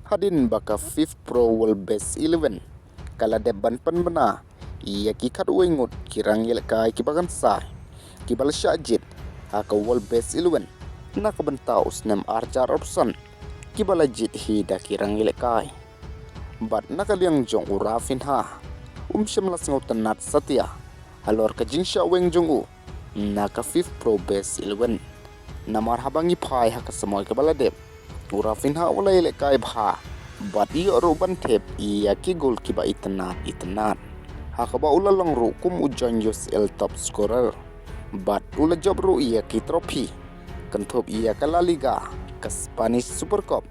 Hadin baka 5th Pro World Best 11 kala deban penbena ia kikat wengut kirang ialehkai kibakan sah kibal syajit haka World Best 11 nak bentau snem arjar opson kibala jit hida kirang ialehkai bat nakaliang jong u Raphinha syamlas ngau tynnnad satya halor ka jing weng jong u naka 5th Pro Best 11 namar habangi phai haka samoy kibala dep Raphinha wala ialehkai bha bat iyo ruban tep iya ki gol kiba tynnnad haka ba ulalong ru kum ujon yos el top scorer bat ula job ru iya ki trofi kentop iya ka Laliga ka Spanish Super Cup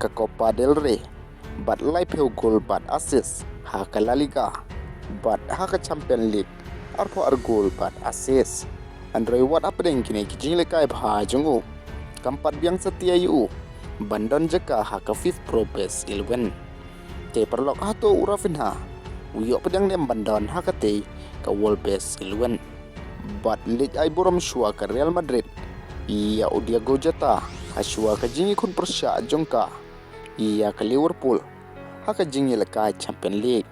ka Copa del Rey bat lai peu gol bat assist haka Laliga bat haka Champion League arpo gol bat assist andrei wat apdeng kini ki jing ialehkai bha jongu kampat biang setia yu bandon jeka haka 5th Pro Best 11 te perlok hato Raphinha uyok pedang nem bandon haka te ka World Best 11 bat lit ai borom shua ka Real Madrid ia udia gojata hasua ka jingi kun persya jongka ia ka Liverpool haka jingi ialehkai Champion League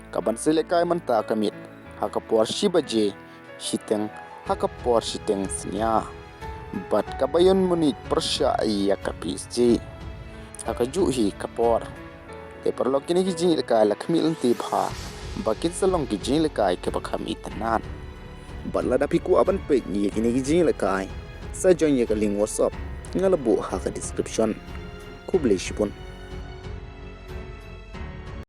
ka Barcelona kai Mynta ka miet haka por shibaje shiteng haka por shiteng Sngew bat kabayon munit persya ia ka PSG haka juhi kapor te perlok kini ki jing ialehkai lakmi lenti bha bakin salong ki jing ialehkai ke bakhami tynnnad bat ladapi ku aban pe ni kini ki jing ialehkai sa join ye ka link WhatsApp ngalabu haka description kuble shipun